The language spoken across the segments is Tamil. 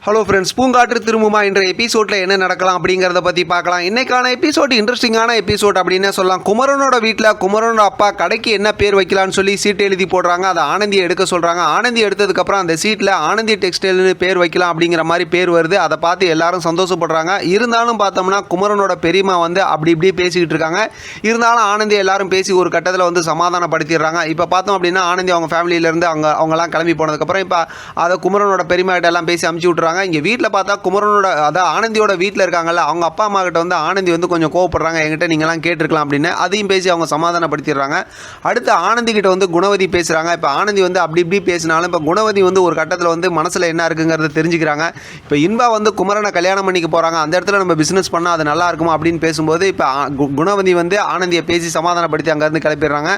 ஹலோ ஃப்ரெண்ட்ஸ், பூங்காற்று திரும்புமா என்ற எபிசோடில் என்ன நடக்கலாம் அப்படிங்கிறத பற்றி பார்க்கலாம். இன்றைக்கான எபிசோட் இன்ட்ரெஸ்டிங்கான எபிசோட் அப்படின்னு சொல்லலாம். குமரனோட வீட்டில் குமரனோட அப்பா கடைக்கு என்ன பேர் வைக்கலான்னு சொல்லி சீட்டு எழுதி போடுறாங்க. அதை ஆனந்தியை எடுக்க சொல்கிறாங்க. ஆனந்தி எடுத்ததுக்கப்புறம் அந்த சீட்டில் ஆனந்தி டெக்ஸ்டைல்னு பேர் வைக்கலாம் அப்படிங்கிற மாதிரி பேர் வருது. அதை பார்த்து எல்லாரும் சந்தோஷப்படுறாங்க. இருந்தாலும் பார்த்தோம்னா குமரனோட பெரியம்மா வந்து அப்படி இப்படி பேசிக்கிட்டு இருக்காங்க. இருந்தாலும் ஆனந்தி எல்லாரும் பேசி ஒரு கட்டத்தில் வந்து சமாதானப்படுத்திடுறாங்க. இப்போ பார்த்தோம் அப்படின்னா ஆனந்தி அவங்க ஃபேமிலியிலேருந்து அவங்கெல்லாம் கிளம்பி போனதுக்கப்புறம் இப்போ அதை குமரனோட பெரியம்மா கிட்ட எல்லாம் பேசி அமுச்சு விட்றாங்க. இங்கே வீட்டில் பார்த்தா குமரனோட அதாவது ஆனந்தியோட வீட்டில் இருக்காங்கல்ல, அவங்க அப்பா அம்மா கிட்ட வந்து ஆனந்தி வந்து கொஞ்சம் கோவப்படுறாங்க. என்கிட்ட நீங்களாம் கேட்டிருக்கலாம் அப்படின்னு அதையும் பேசி அவங்க சமாதானப்படுத்திடுறாங்க. அடுத்து ஆனந்தி கிட்ட வந்து குணவதி பேசுகிறாங்க. இப்போ ஆனந்தி வந்து அப்படி இப்படி பேசினாலும் இப்போ குணவதி வந்து ஒரு கட்டத்தில் வந்து மனசில் என்ன இருக்குங்கிறத தெரிஞ்சுக்கிறாங்க. இப்போ இன்பா வந்து குமரனை கல்யாணம் பண்ணிக்க போகிறாங்க. அந்த இடத்துல நம்ம பிஸ்னஸ் பண்ணால் அது நல்லா இருக்குமா அப்படின்னு பேசும்போது இப்போ குணவதி வந்து ஆனந்தியை பேசி சமாதானப்படுத்தி அங்கேருந்து கிளப்பிடுறாங்க.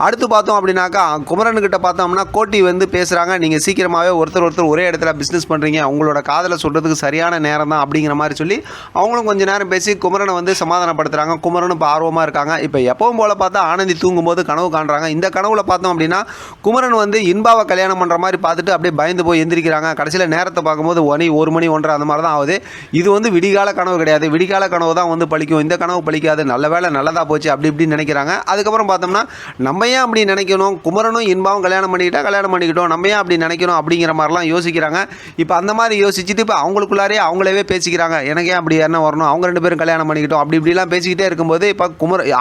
அடுத்து பார்த்தோம் அப்படின்னாக்கா குமரனுக்கிட்ட பார்த்தோம்னா கோட்டி வந்து பேசுகிறாங்க. நீங்கள் சீக்கிரமாகவே ஒருத்தர் ஒரே இடத்துல பிஸ்னஸ் பண்ணுறீங்க, உங்களோட காதலை சொல்கிறதுக்கு சரியான நேரம் தான் அப்படிங்கிற மாதிரி சொல்லி அவங்களும் கொஞ்சம் நேரம் பேசி குமரனை வந்து சமாதானப்படுத்துகிறாங்க. குமரனும் இப்போ ஆர்வமாக இருக்காங்க. இப்போ எப்பவும் போல் பார்த்தா ஆனந்தி தூங்கும்போது கனவு காண்றாங்க. இந்த கனவுல பார்த்தோம் அப்படின்னா குமரன் வந்து இன்பாவை கல்யாணம் பண்ணுற மாதிரி பார்த்துட்டு அப்படியே பயந்து போய் எந்திரிக்கிறாங்க. கடைசியில் நேரத்தை பார்க்கும்போது 1 மணி 1:30 அந்த மாதிரி தான் ஆகுது. இது வந்து விடிகால கனவு கிடையாது. விடிகால கனவு தான் வந்து பழிக்கும். இந்த கனவு பழிக்காது. நல்ல வேலை நல்லதாக போச்சு அப்படி இப்படின்னு நினைக்கிறாங்க. அதுக்கப்புறம் பார்த்தோம்னா நம்ம ஏன் அப்படி நினைக்கணும், குமரனும் இன்பாவும் கல்யாணம் பண்ணிக்கிட்டோம், நம்ம ஏன் அப்படி நினைக்கணும் அப்படிங்கிற மாதிரிலாம் யோசிக்கிறாங்க. இப்போ அந்த மாதிரி யோசிச்சுட்டு இப்போ அவங்களுக்குள்ளாரே அவங்களவே பேசிக்கிறாங்க. எனக்கு ஏன் அப்படி என்ன வரணும், அவங்க 2 பேரும் கல்யாணம் பண்ணிக்கிட்டோம் அப்படி இப்படிலாம் பேசிக்கிட்டே இருக்கும்போது இப்போ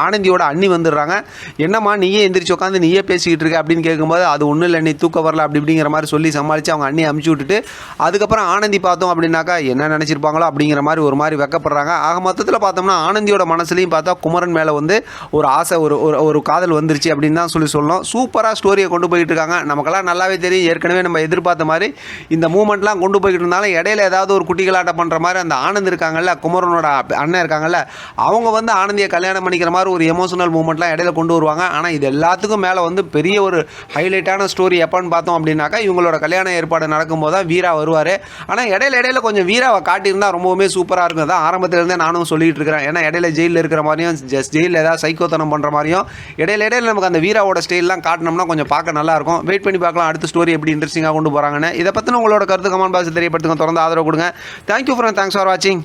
ஆனந்தியோட அண்ணி வந்துடுறாங்க. என்னம்மா நீயே எந்திரிச்சு உட்காந்து நீயே பேசிக்கிட்டு இருக்க அப்படின்னு கேட்கும்போது அது ஒன்றும் இல்லை, நீ தூக்க வரல அப்படி இப்படிங்கிற மாதிரி சொல்லி சமாளித்து அவங்க அண்ணியை அமுச்சு விட்டுட்டு அதுக்கப்புறம் ஆனந்தி பார்த்தோம் அப்படின்னாக்கா என்ன நினச்சிருப்பாங்களோ அப்படிங்கிற மாதிரி ஒரு மாதிரி வெக்கப்படுறாங்க. ஆக மொத்தத்தில் பார்த்தோம்னா ஆனந்தியோட மனசுலையும் பார்த்தா குமரன் மேலே வந்து ஒரு ஆசை, ஒரு காதல் வந்துருச்சு அப்படின்னு தான் சொல்லணும். சூப்பராக ஸ்டோரியை கொண்டு போயிட்டு இருக்காங்க. நமக்கெல்லாம் நல்லாவே தெரியும், ஏற்கனவே நம்ம எதிர்பார்த்த மாதிரி இந்த மூமெண்ட்லாம் கொண்டு போய்கிட்டு இருந்தாலும் இடையில ஏதாவது ஒரு குட்டிகளாட்டம் பண்ணுற மாதிரி அந்த ஆனந்த் இருக்காங்கல்ல, குமரனோட அண்ணன் இருக்காங்கல்ல, அவங்க வந்து ஆனந்தியை கல்யாணம் பண்ணிக்கிற மாதிரி ஒரு எமோஷனல் மூமெண்ட்லாம் இடையில கொண்டு வருவாங்க. ஆனால் இது எல்லாத்துக்கும் மேலே வந்து பெரிய ஒரு ஹைலைட்டான ஸ்டோரி எப்போன்னு பார்த்தோம் அப்படின்னாக்கா இவங்களோட கல்யாண ஏற்பாடு நடக்கும்போது தான் வீரா வருவார். ஆனால் இடையில கொஞ்சம் வீராவை காட்டியிருந்தால் ரொம்பவுமே சூப்பராக இருக்கும். தான் ஆரம்பத்திலேருந்தே நானும் சொல்லிட்டு இருக்கிறேன். ஏன்னா இடையில ஜெயிலில் இருக்கிற மாதிரியும் ஜெயிலில் ஏதாவது சைக்கோத்தனம் பண்ணுற மாதிரியும் இடையில நமக்கு அந்த வீராவோட ஸ்டைல்லாம் காட்டினோம்னா கொஞ்சம் பார்க்க நல்லாயிருக்கும். வெயிட் பண்ணி பார்க்கலாம் அடுத்த ஸ்டோரி எப்படி இன்ட்ரெஸ்டிங்காக கொண்டு போகிறாங்கன்னு. இதை பற்றின உங்களோட கருத்து கமெண்ட் பாக்ஸ் தெரியப்படுத்துங்க. தொடர்ந்து ஆதரவு கொடுங்க. தேங்க்யூ ஃப்ரெண்ட், தேங்க்ஸ் ஃபார் வாட்சிங்.